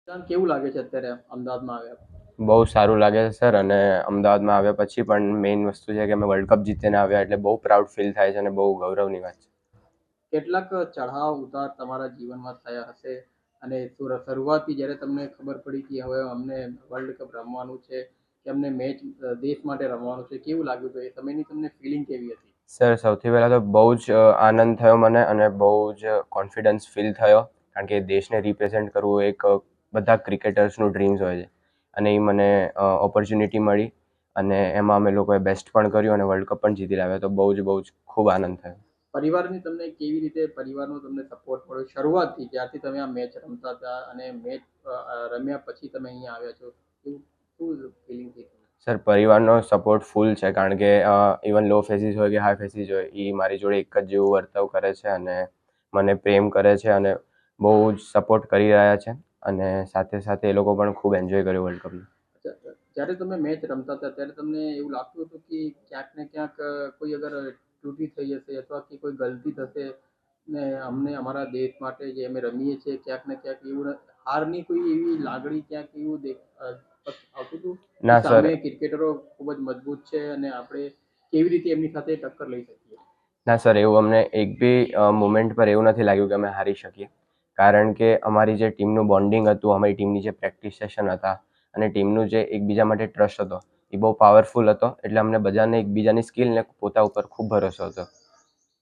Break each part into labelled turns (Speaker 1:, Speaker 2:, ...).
Speaker 1: કેવું લાગે છે અત્યારે અમદાવાદમાં આવ્યા?
Speaker 2: બહુ સારું લાગે છે સર. અને અમદાવાદમાં આવ્યા પછી પણ મેઇન વસ્તુ છે કે અમે વર્લ્ડ કપ જીતીને આવ્યા એટલે બહુ પ્રાઉડ ફીલ થાય છે અને બહુ ગૌરવની વાત છે.
Speaker 1: કેટલાક ચઢાવ ઉતાર તમારા જીવનમાં થયા હશે અને શરૂઆતથી જ્યારે તમને ખબર પડી કે હવે અમને વર્લ્ડ કપ રમવાનું છે કે અમને મેચ દેશ માટે રમવાનું છે, કેવું લાગ્યું હતું? એ સમયની તમને ફિલિંગ કેવી હતી?
Speaker 2: સર સૌથી પહેલાં તો બહુ જ આનંદ થયો મને અને બહુ જ કોન્ફિડન્સ ફીલ થયો, કારણ કે દેશને રિપ્રેઝેન્ટ કરવું એક બધા ક્રિકેટર્સનું ડ્રીમ્સ હોય છે અને એ મને ઓપોર્ચ્યુનિટી મળી અને એમાં અમે લોકોએ બેસ્ટ પણ કર્યું અને વર્લ્ડ કપ પણ જીતી લાવ્યા, તો બહુ જ ખૂબ આનંદ થયો.
Speaker 1: પરિવારની તમને કેવી રીતે પરિવારનો તમને સપોર્ટ મળ્યો શરૂઆતથી, જ્યારથી તમે આ મેચ રમતા હતા અને મેચ રમ્યા પછી તમે અહીંયા આવ્યા છો, શું ફિલિંગ થઈ?
Speaker 2: સર પરિવારનો સપોર્ટ ફૂલ છે, કારણ કે ઇવન લો ફેસીસ હોય કે હાઈ ફેસીસ હોય એ મારી જોડે એક જ જેવું વર્તાવ કરે છે અને મને પ્રેમ કરે છે અને બહુ જ સપોર્ટ કરી રહ્યા છે અને સાથે સાથે એ લોકો પણ ખૂબ એન્જોય કર્યો વર્લ્ડ કપને.
Speaker 1: જ્યારે તમે મેચ રમતા હતા ત્યારે તમને એવું લાગતું હતું કે ક્યાંક ને ક્યાંક કોઈ અગર ત્રુટિ થઈ હશે અથવા કે કોઈ ગલતી થશે ને અમને અમારા દેશ માટે જે અમે રમીએ છીએ ક્યાંક ને ક્યાંક એવું હારની કોઈ એવી લાગણી ક્યાંક એવું આવતું હતું?
Speaker 2: ના સર.
Speaker 1: સામે ક્રિકેટરો ખૂબ જ મજબૂત છે અને આપણે કેવી રીતે એમની સાથે ટક્કર લઈ શકીએ?
Speaker 2: ના સર, એવું અમને એક બી મુમેન્ટ પર એવું નથી લાગ્યું કે અમે હારી શકીએ, કારણ કે અમારી જે ટીમનું બોન્ડિંગ હતું, અમારી ટીમની જે પ્રેક્ટિસ સેશન હતા અને ટીમનું જે એકબીજા માટે ટ્રસ્ટ હતો એ બહુ પાવરફુલ હતો, એટલે અમને બધાને એકબીજાની સ્કિલને પોતા ઉપર ખૂબ ભરોસો હતો.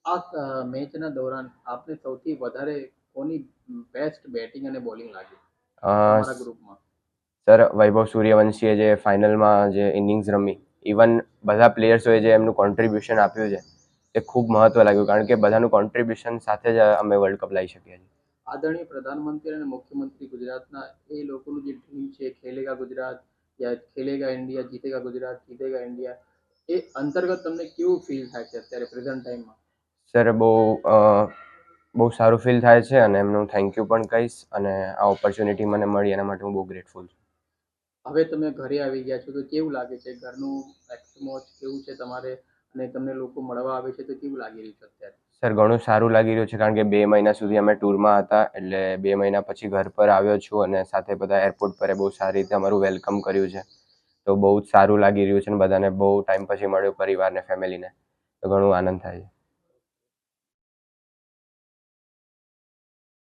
Speaker 1: આ મેચના દોરાન આપને સૌથી વધારે કોની બેસ્ટ બેટિંગ અને બોલિંગ લાગી તમારા ગ્રુપમાં?
Speaker 2: સર વૈભવ સૂર્યવંશીએ જે ફાઇનલમાં જે ઇનિંગ્સ રમી, ઇવન બધા પ્લેયર્સોએ જે એમનું કોન્ટ્રીબ્યુશન આપ્યું છે એ ખૂબ મહત્વ લાગ્યું, કારણ કે બધાનું કોન્ટ્રીબ્યુશન સાથે જ અમે વર્લ્ડ કપ લાવી શકીએ છીએ.
Speaker 1: આદરણીય પ્રધાનમંત્રી અને મુખ્યમંત્રી ગુજરાતના એ લોકોનું જે ડ્રીમ છે ખેલેગા ગુજરાત યા ખેલેગા ઇન્ડિયા, જીતેગા ગુજરાત, જીતેગા ઇન્ડિયા, એ અંતર્ગત તમને કેવું ફીલ થાય છે અત્યારે પ્રેઝન્ટ ટાઈમમાં?
Speaker 2: સર બહુ સારું ફીલ થાય છે અને એમનું થેન્ક યુ પણ કહીશ, અને આ ઓપોર્ચ્યુનિટી મને મળી એના માટે હું બહુ ગ્રેટફુલ છું.
Speaker 1: હવે તમે ઘરે આવી ગયા છો તો કેવું લાગે છે? ઘરનું એટમોસ કેવું છે તમારે અને તમને લોકો મળવા આવે છે તો કેવું લાગી રહ્યું છે અત્યારે?
Speaker 2: સર ઘણું સારું લાગી રહ્યું છે, કારણ કે 2 મહિના સુધી અમે ટૂરમાં હતા, એટલે 2 મહિના પછી ઘર પર આવ્યો છું અને સાથે બધા એરપોર્ટ પર બહુ સારી રીતે અમારું વેલકમ કર્યું છે, તો બહુ જ સારું લાગી રહ્યું છે અને બધાને બહુ ટાઈમ પછી મળ્યો પરિવારને, ફેમિલીને, તો ઘણું આનંદ થાય છે.